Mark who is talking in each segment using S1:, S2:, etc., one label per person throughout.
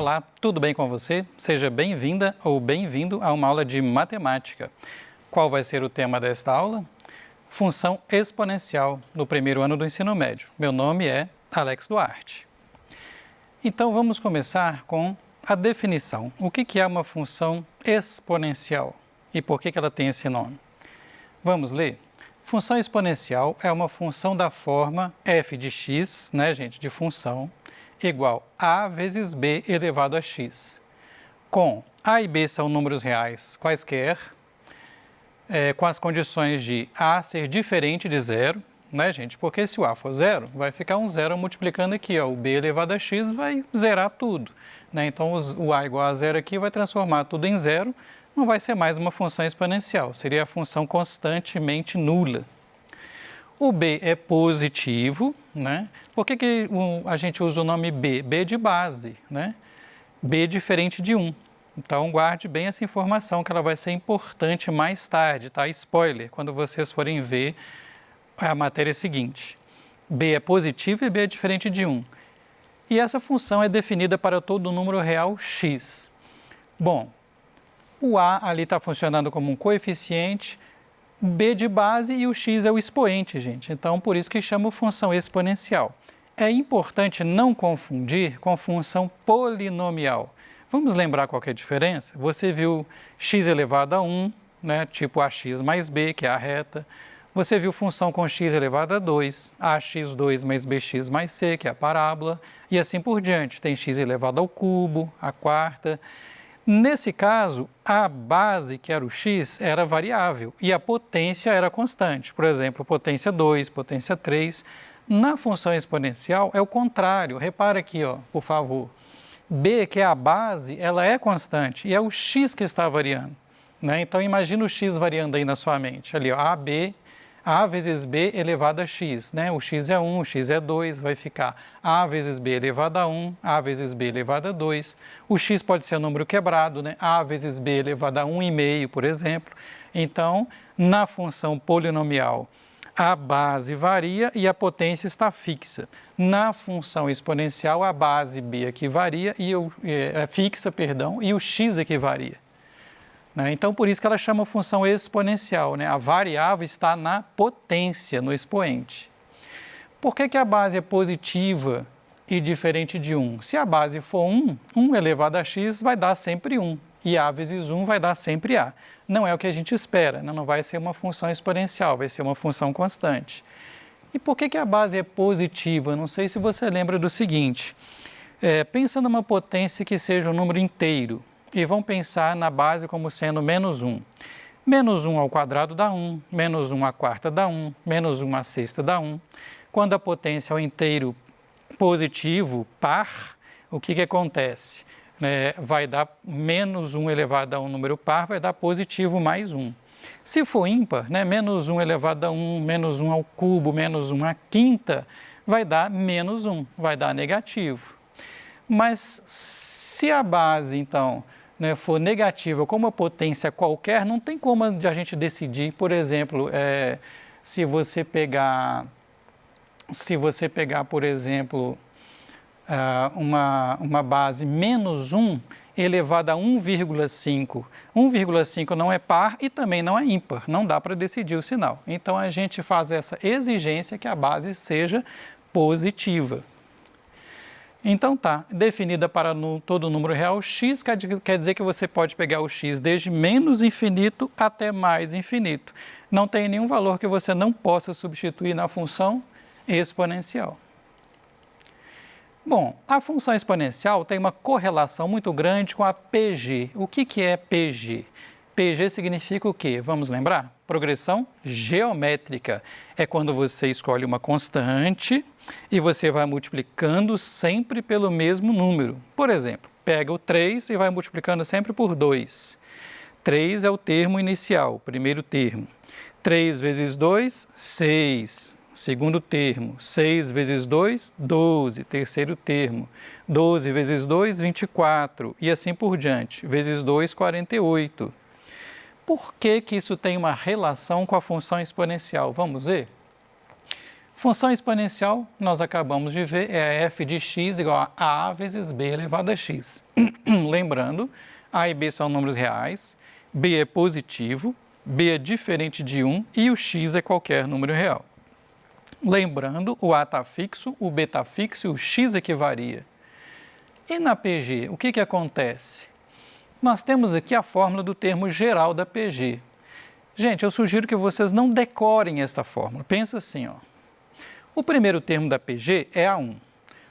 S1: Olá, tudo bem com você? Seja bem-vinda ou bem-vindo a uma aula de matemática. Qual vai ser o tema desta aula? Função exponencial no primeiro ano do ensino médio. Meu nome é Alex Duarte. Então vamos começar com a definição. O que é uma função exponencial e por que ela tem esse nome? Vamos ler? Função exponencial é uma função da forma f de x, de função, igual a vezes b elevado a x, com a e b são números reais quaisquer, com as condições de a ser diferente de zero, porque se o a for zero, vai ficar um zero multiplicando aqui, o b elevado a x vai zerar tudo, Então o a igual a zero aqui vai transformar tudo em zero, não vai ser mais uma função exponencial, seria a função constantemente nula. O b é positivo, Por que a gente usa o nome b? B de base, B diferente de 1. Então, guarde bem essa informação, que ela vai ser importante mais tarde, tá? Spoiler, quando vocês forem ver a matéria seguinte. B é positivo e b é diferente de 1. E essa função é definida para todo número real x. Bom, o a ali está funcionando como um coeficiente, b de base e o x é o expoente, gente. Então, por isso que chama função exponencial. É importante não confundir com função polinomial. Vamos lembrar qual que é a diferença? Você viu x elevado a 1, tipo ax mais b, que é a reta. Você viu função com x elevado a 2, ax2 mais bx mais c, que é a parábola. E assim por diante. Tem x elevado ao cubo, a quarta. Nesse caso, a base, que era o x, era variável e a potência era constante. Por exemplo, potência 2, potência 3. Na função exponencial é o contrário. Repara aqui, por favor. B, que é a base, ela é constante e é o x que está variando. Então, imagina o x variando aí na sua mente. Ali, a vezes b elevado a x. O x é 1, o x é 2, vai ficar a vezes b elevado a 1, a vezes b elevado a 2. O x pode ser um número quebrado, a vezes b elevado a 1,5, por exemplo. Então, na função polinomial, a base varia e a potência está fixa. Na função exponencial, a base b aqui varia e fixa, e o x aqui varia. Então, por isso que ela chama função exponencial. A variável está na potência, no expoente. Por que a base é positiva e diferente de 1? Se a base for 1, 1 elevado a x vai dar sempre 1. E a vezes 1 vai dar sempre a. Não é o que a gente espera, não vai ser uma função exponencial, vai ser uma função constante. E por que a base é positiva? Não sei se você lembra do seguinte. Pensa numa potência que seja um número inteiro. E vão pensar na base como sendo menos 1. Menos 1 ao quadrado dá 1, menos 1 à quarta dá 1, menos 1 à sexta dá 1. Quando a potência é um inteiro positivo, par, o que acontece? Vai dar menos 1 elevado a um número par, vai dar positivo mais 1. Se for ímpar, menos 1 elevado a 1, menos 1 ao cubo, menos 1 à quinta, vai dar menos 1, vai dar negativo. Mas se a base, então, for negativa com uma potência qualquer, não tem como a gente decidir. Por exemplo, se você pegar, por exemplo, uma base menos 1 elevado a 1,5. 1,5 não é par e também não é ímpar, não dá para decidir o sinal. Então, a gente faz essa exigência que a base seja positiva. Então tá, definida para todo número real, x quer dizer que você pode pegar o x desde menos infinito até mais infinito. Não tem nenhum valor que você não possa substituir na função exponencial. Bom, a função exponencial tem uma correlação muito grande com a PG. O que é PG? PG significa o quê? Vamos lembrar? Progressão geométrica. É quando você escolhe uma constante e você vai multiplicando sempre pelo mesmo número. Por exemplo, pega o 3 e vai multiplicando sempre por 2. 3 é o termo inicial, o primeiro termo. 3 vezes 2, 6. Segundo termo. 6 vezes 2, 12. Terceiro termo. 12 vezes 2, 24. E assim por diante. Vezes 2, 48. Por que isso tem uma relação com a função exponencial? Vamos ver? Função exponencial, nós acabamos de ver, é f de x igual a a vezes b elevado a x. Lembrando, a e b são números reais, b é positivo, b é diferente de 1 e o x é qualquer número real. Lembrando, o a está fixo, o b está fixo e o x é que varia. E na PG, o que acontece? Nós temos aqui a fórmula do termo geral da PG. Gente, eu sugiro que vocês não decorem esta fórmula. Pensa assim, ó. O primeiro termo da PG é A1.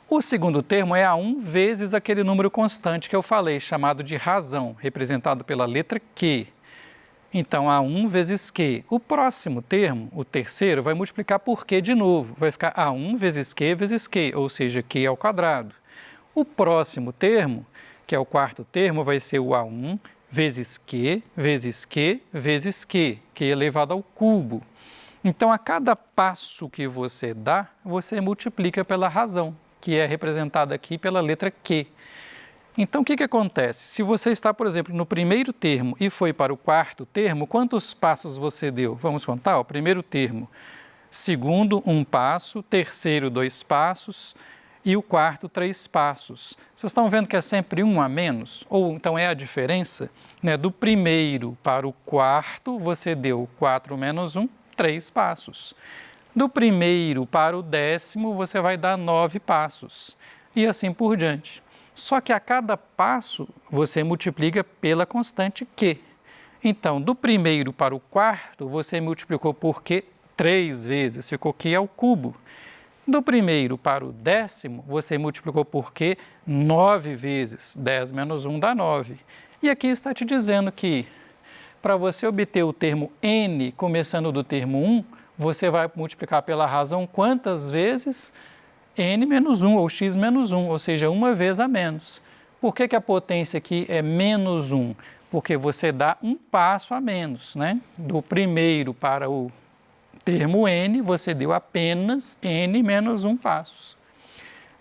S1: O segundo termo é A1 vezes aquele número constante que eu falei, chamado de razão, representado pela letra Q. Então, A1 vezes Q. O próximo termo, o terceiro, vai multiplicar por Q de novo. Vai ficar A1 vezes Q, ou seja, Q ao quadrado. O próximo termo, que é o quarto termo, vai ser o A1 vezes Q, vezes Q, vezes Q, Q elevado ao cubo. Então, a cada passo que você dá, você multiplica pela razão, que é representada aqui pela letra Q. Então, o que acontece? Se você está, por exemplo, no primeiro termo e foi para o quarto termo, quantos passos você deu? Vamos contar? O primeiro termo, segundo, 1 passo, terceiro, 2 passos e o quarto, 3 passos. Vocês estão vendo que é sempre 1 a menos? Ou então é a diferença, né? Do primeiro para o quarto, você deu 4 menos 1, 3 passos. Do primeiro para o 10º, você vai dar 9 passos. E assim por diante. Só que a cada passo, você multiplica pela constante Q. Então, do primeiro para o quarto, você multiplicou por Q 3 vezes, ficou Q ao cubo. Do primeiro para o 10º, você multiplicou por Q 9 vezes, 10 menos 1 dá 9. E aqui está te dizendo que, para você obter o termo n, começando do termo 1, você vai multiplicar pela razão quantas vezes? N menos 1, ou x menos 1, ou seja, uma vez a menos. Por que a potência aqui é menos 1? Porque você dá um passo a menos, né? Do primeiro para o termo n, você deu apenas n menos 1 passos.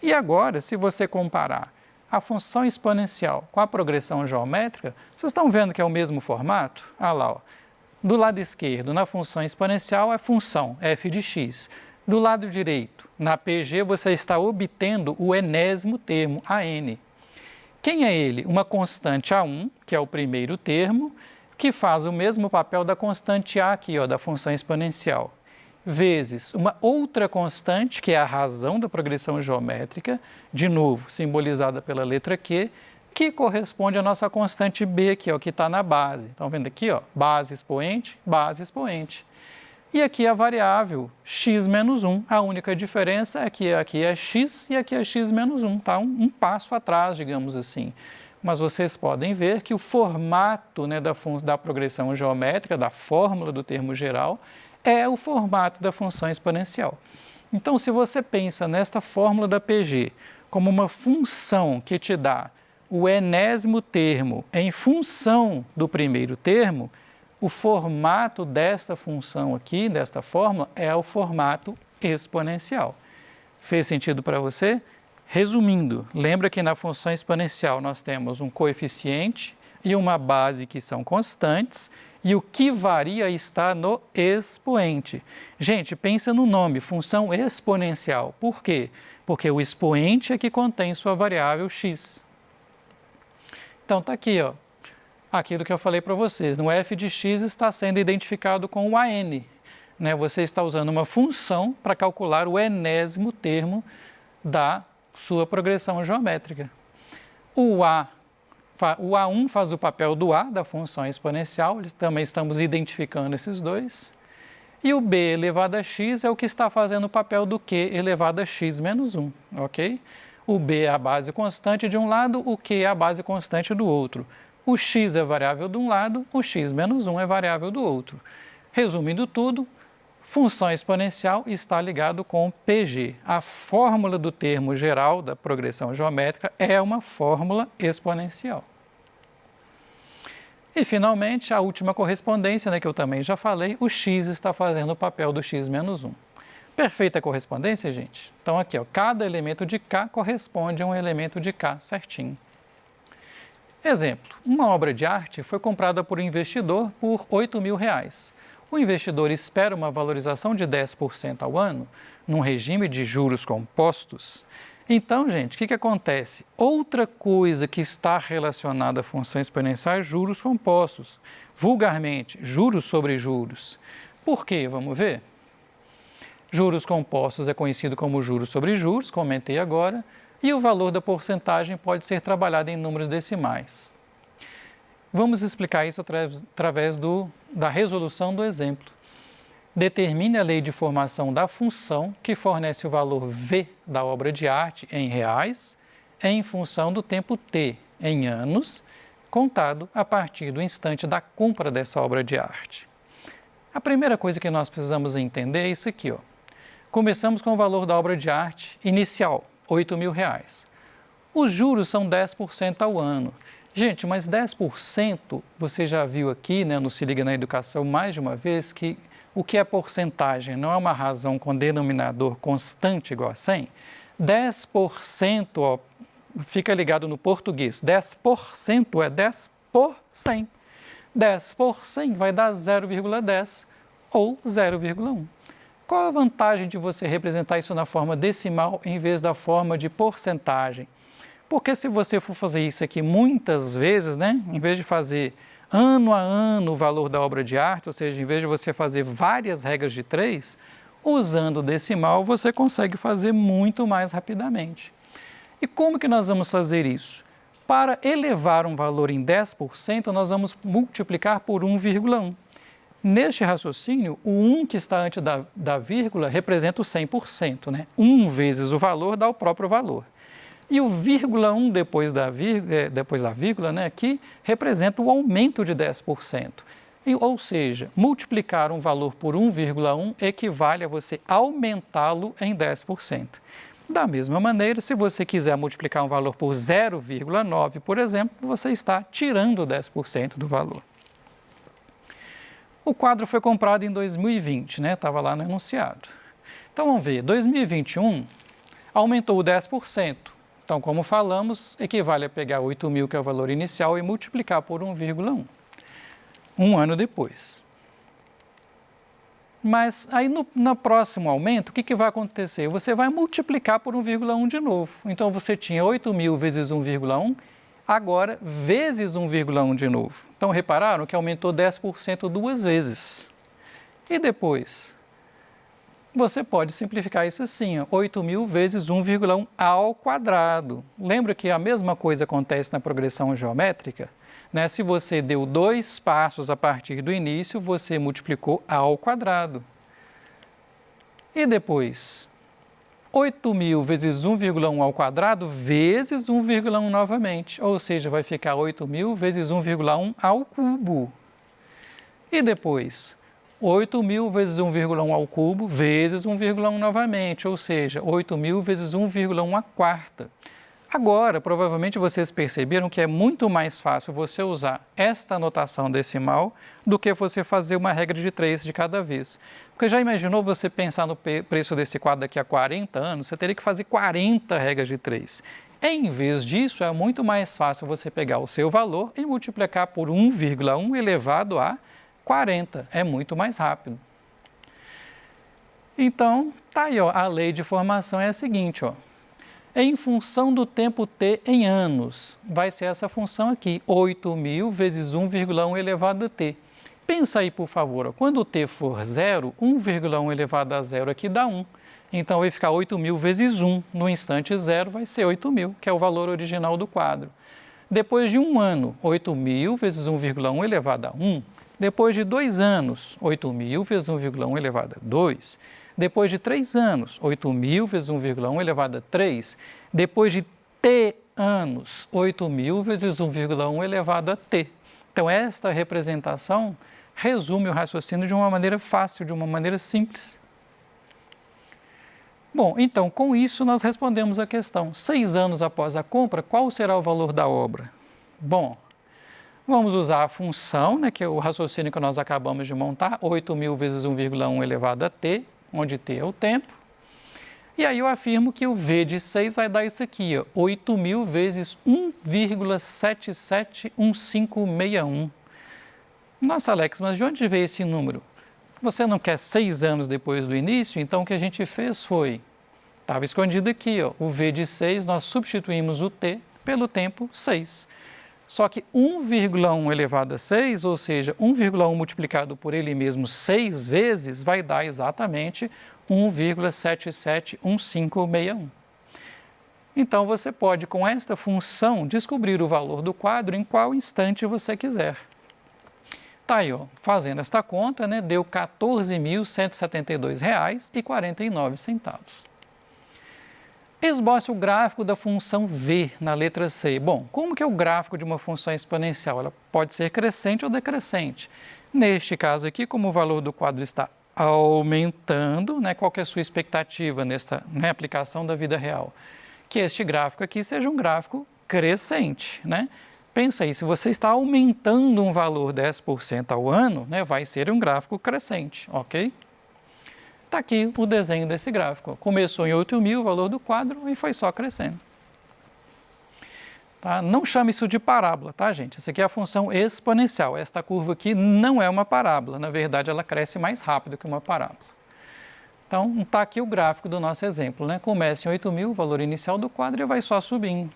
S1: E agora, se você comparar a função exponencial com a progressão geométrica, vocês estão vendo que é o mesmo formato? Olha lá, ó. Do lado esquerdo, na função exponencial, é função f de x. Do lado direito, na PG, você está obtendo o enésimo termo, a n. Quem é ele? Uma constante A1, que é o primeiro termo, que faz o mesmo papel da constante A aqui, ó, da função exponencial, vezes uma outra constante, que é a razão da progressão geométrica, de novo, simbolizada pela letra Q, que corresponde à nossa constante B aqui, ó, que está na base. Estão vendo aqui, ó, base expoente, base expoente. E aqui a variável x menos 1. A única diferença é que aqui é x e aqui é x menos 1, tá? Um passo atrás, digamos assim. Mas vocês podem ver que o formato, né, da progressão geométrica, da fórmula do termo geral, é o formato da função exponencial. Então, se você pensa nesta fórmula da PG como uma função que te dá o enésimo termo em função do primeiro termo, o formato desta função aqui, desta fórmula, é o formato exponencial. Fez sentido para você? Resumindo, lembra que na função exponencial nós temos um coeficiente e uma base que são constantes, e o que varia está no expoente. Gente, pensa no nome, função exponencial. Por quê? Porque o expoente é que contém sua variável x. Então, está aqui, ó. Aquilo que eu falei para vocês, no f de x está sendo identificado com o an. Né? Você está usando uma função para calcular o enésimo termo da sua progressão geométrica. O A1 faz o papel do A, da função exponencial, também estamos identificando esses dois. E o B elevado a x é o que está fazendo o papel do Q elevado a x menos 1, ok? O B é a base constante de um lado, o Q é a base constante do outro. O x é variável de um lado, o x menos 1 é variável do outro. Resumindo tudo, função exponencial está ligado com PG. A fórmula do termo geral da progressão geométrica é uma fórmula exponencial. E, finalmente, a última correspondência, né, que eu também já falei, o x está fazendo o papel do x menos 1. Perfeita correspondência, gente? Então, aqui, ó, cada elemento de K corresponde a um elemento de K certinho. Exemplo, uma obra de arte foi comprada por um investidor por R$ 8.000. O investidor espera uma valorização de 10% ao ano, num regime de juros compostos. Então, gente, o que acontece? Outra coisa que está relacionada à função exponencial é juros compostos. Vulgarmente, juros sobre juros. Por quê? Vamos ver? Juros compostos é conhecido como juros sobre juros, comentei agora, e o valor da porcentagem pode ser trabalhado em números decimais. Vamos explicar isso através da resolução do exemplo. Determine a lei de formação da função que fornece o valor V da obra de arte em reais em função do tempo T em anos, contado a partir do instante da compra dessa obra de arte. A primeira coisa que nós precisamos entender é isso aqui, ó. Começamos com o valor da obra de arte inicial, R$8.000. Os juros são 10% ao ano. Gente, mas 10%, você já viu aqui, né, no Se Liga na Educação mais de uma vez, que o que é porcentagem não é uma razão com denominador constante igual a 100. 10%, ó, fica ligado no português, 10% é 10 por 100. 10 por 100 vai dar 0,10 ou 0,1. Qual a vantagem de você representar isso na forma decimal em vez da forma de porcentagem? Porque se você for fazer isso aqui muitas vezes, né, em vez de fazer ano a ano o valor da obra de arte, ou seja, em vez de você fazer várias regras de 3, usando o decimal você consegue fazer muito mais rapidamente. E como que nós vamos fazer isso? Para elevar um valor em 10%, nós vamos multiplicar por 1,1. Neste raciocínio, o 1 que está antes da vírgula representa o 100%, né? 1 vezes o valor dá o próprio valor. E o vírgula 1 depois da vírgula, né, aqui, representa o aumento de 10%. Ou seja, multiplicar um valor por 1,1 equivale a você aumentá-lo em 10%. Da mesma maneira, se você quiser multiplicar um valor por 0,9, por exemplo, você está tirando 10% do valor. O quadro foi comprado em 2020, né? Estava lá no enunciado. Então, vamos ver, 2021 aumentou 10%. Então, como falamos, equivale a pegar 8.000, que é o valor inicial, e multiplicar por 1,1, um ano depois. Mas aí no próximo aumento, o que vai acontecer? Você vai multiplicar por 1,1 de novo. Então, você tinha 8.000 vezes 1,1, agora vezes 1,1 de novo. Então, repararam que aumentou 10% duas vezes. E depois? Você pode simplificar isso assim, 8.000 vezes 1,1 ao quadrado. Lembra que a mesma coisa acontece na progressão geométrica? Né? Se você deu 2 passos a partir do início, você multiplicou ao quadrado. E depois? 8.000 vezes 1,1 ao quadrado vezes 1,1 novamente. Ou seja, vai ficar 8.000 vezes 1,1 ao cubo. E depois? 8.000 vezes 1,1 ao cubo vezes 1,1 novamente, ou seja, 8.000 vezes 1,1 à quarta. Agora, provavelmente vocês perceberam que é muito mais fácil você usar esta notação decimal do que você fazer uma regra de 3 de cada vez. Porque já imaginou você pensar no preço desse quadro daqui a 40 anos, você teria que fazer 40 regras de 3. Em vez disso, é muito mais fácil você pegar o seu valor e multiplicar por 1,1 elevado a 40, é muito mais rápido. Então, tá aí, ó, a lei de formação é a seguinte, ó. Em função do tempo t em anos, vai ser essa função aqui, 8.000 vezes 1,1 elevado a t. Pensa aí, por favor, ó, quando o t for 0, 1,1 elevado a 0 aqui dá 1. Então, vai ficar 8.000 vezes 1. No instante 0 vai ser 8.000, que é o valor original do quadro. Depois de um ano, 8.000 vezes 1,1 elevado a 1. Depois de 2 anos, 8.000 vezes 1,1 elevado a 2. Depois de 3 anos, 8.000 vezes 1,1 elevado a 3. Depois de t anos, 8.000 vezes 1,1 elevado a t. Então, esta representação resume o raciocínio de uma maneira fácil, de uma maneira simples. Bom, então, com isso nós respondemos a questão. 6 anos após a compra, qual será o valor da obra? Bom, vamos usar a função, né, que é o raciocínio que nós acabamos de montar, 8.000 vezes 1,1 elevado a t, onde t é o tempo. E aí eu afirmo que o V de 6 vai dar isso aqui, 8.000 vezes 1,771561. Nossa, Alex, mas de onde veio esse número? Você não quer 6 anos depois do início? Então, o que a gente fez foi, estava escondido aqui, ó, o V de 6, nós substituímos o T pelo tempo 6. Só que 1,1 elevado a 6, ou seja, 1,1 multiplicado por ele mesmo 6 vezes, vai dar exatamente 1,771561. Então, você pode, com esta função, descobrir o valor do quadro em qual instante você quiser. Tá aí, ó, fazendo esta conta, né, deu R$ 14.172,49. Esboce o gráfico da função v na letra C. Bom, como que é o gráfico de uma função exponencial? Ela pode ser crescente ou decrescente. Neste caso aqui, como o valor do quadro está aumentando, né, qual que é a sua expectativa nesta, né, aplicação da vida real? Que este gráfico aqui seja um gráfico crescente, né? Pensa aí, se você está aumentando um valor 10% ao ano, né, vai ser um gráfico crescente, ok? Está aqui o desenho desse gráfico. Começou em 8.000 o valor do quadro e foi só crescendo. Tá? Não chame isso de parábola, tá, gente? Essa aqui é a função exponencial. Esta curva aqui não é uma parábola. Na verdade, ela cresce mais rápido que uma parábola. Então, está aqui o gráfico do nosso exemplo, né? Começa em 8.000, o valor inicial do quadro, e vai só subindo.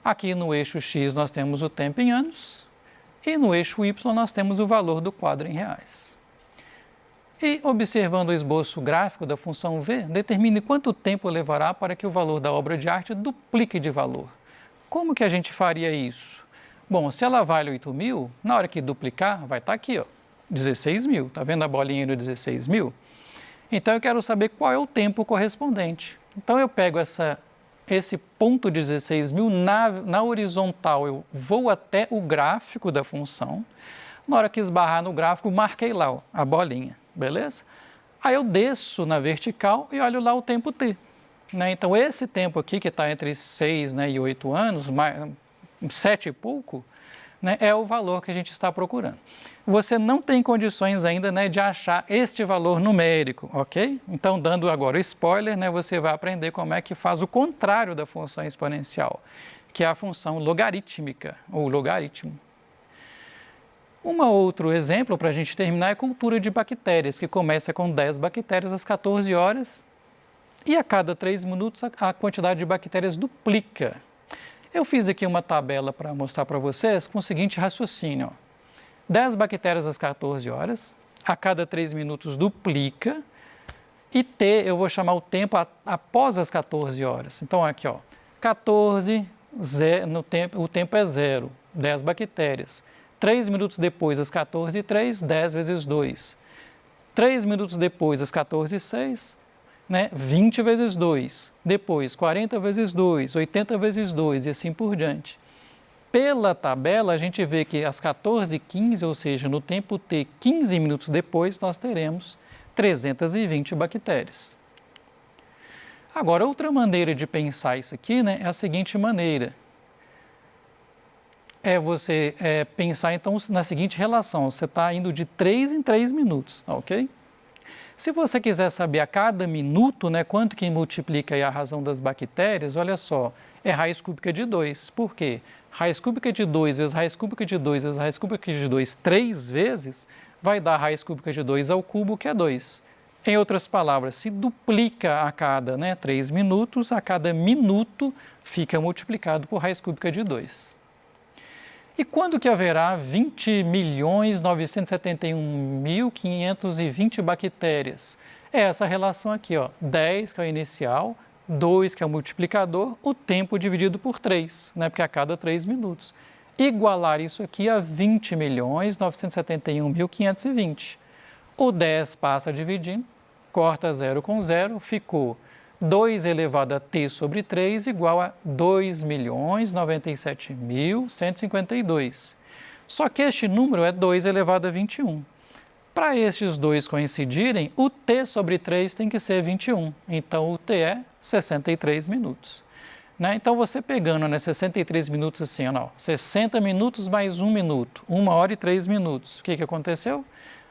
S1: Aqui no eixo X nós temos o tempo em anos e no eixo Y nós temos o valor do quadro em reais. E observando o esboço gráfico da função V, determine quanto tempo levará para que o valor da obra de arte duplique de valor. Como que a gente faria isso? Bom, se ela vale 8.000, na hora que duplicar vai estar aqui, ó, 16.000. Está vendo a bolinha do 16.000? Então eu quero saber qual é o tempo correspondente. Então eu pego esse ponto 16.000 na horizontal, eu vou até o gráfico da função. Na hora que esbarrar no gráfico, marquei lá, ó, a bolinha, beleza? Aí eu desço na vertical e olho lá o tempo t. Né? Então, esse tempo aqui, que está entre 6, né, e 8 anos, 7 e pouco, né, é o valor que a gente está procurando. Você não tem condições ainda, né, de achar este valor numérico, ok? Então, dando agora o spoiler, né, você vai aprender como é que faz o contrário da função exponencial, que é a função logarítmica, ou logaritmo. Um outro exemplo para a gente terminar é a cultura de bactérias, que começa com 10 bactérias às 14 horas e a cada 3 minutos a quantidade de bactérias duplica. Eu fiz aqui uma tabela para mostrar para vocês com o seguinte raciocínio. Ó. 10 bactérias às 14 horas, a cada 3 minutos duplica, e T eu vou chamar o tempo após as 14 horas. Então aqui, ó, 14, o tempo é 0, 10 bactérias. 3 minutos depois, às 14h03, 10 vezes 2. 3 minutos depois, às 14h06, né, 20 vezes 2. Depois, 40 vezes 2, 80 vezes 2 e assim por diante. Pela tabela, a gente vê que às 14h15, ou seja, no tempo T, 15 minutos depois, nós teremos 320 bactérias. Agora, outra maneira de pensar isso aqui, né, é a seguinte maneira. Você pensar, então, na seguinte relação. Você está indo de 3 em 3 minutos, ok? Se você quiser saber a cada minuto, né, quanto que multiplica aí a razão das bactérias, olha só, é raiz cúbica de 2. Por quê? Raiz cúbica de 2 vezes raiz cúbica de 2 vezes raiz cúbica de 2 3 vezes, vai dar raiz cúbica de 2 ao cubo, que é 2. Em outras palavras, se duplica a cada 3 minutos, a cada minuto fica multiplicado por raiz cúbica de 2. E quando que haverá 20.971.520 bactérias? É essa relação aqui, ó, 10 que é o inicial, 2 que é o multiplicador, o tempo dividido por 3, né, porque a cada 3 minutos. Igualar isso aqui a 20.971.520. O 10 passa dividindo, corta 0 com 0, ficou 2 elevado a t sobre 3 igual a 2.097.152. Só que este número é 2 elevado a 21. Para estes dois coincidirem, o t sobre 3 tem que ser 21. Então, o t é 63 minutos. Né? Então, você pegando 63 minutos assim, ó, 60 minutos mais 1 minuto, 1 hora e 3 minutos. O que aconteceu?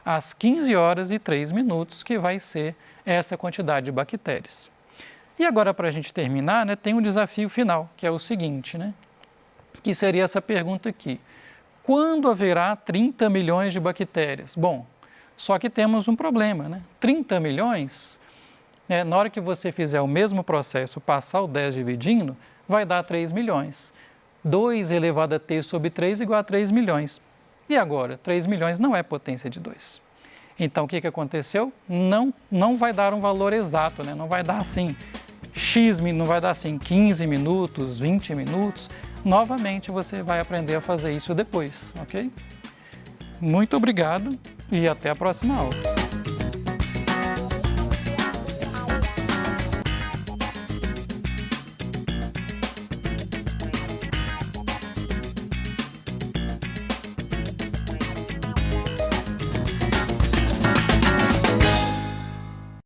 S1: Às 15 horas e 3 minutos, que vai ser essa quantidade de bactérias. E agora, para a gente terminar, né, tem um desafio final, que é o seguinte, né, que seria essa pergunta aqui. Quando haverá 30 milhões de bactérias? Bom, Só que temos um problema, né? 30 milhões, na hora que você fizer o mesmo processo, passar o 10 dividindo, vai dar 3 milhões. 2 elevado a t sobre 3 igual a 3 milhões. E agora? 3 milhões não é potência de 2. Então, o que aconteceu? Não vai dar um valor exato, né? Não vai dar assim, não vai dar assim 15 minutos, 20 minutos. Novamente, você vai aprender a fazer isso depois, ok? Muito obrigado e até a próxima aula.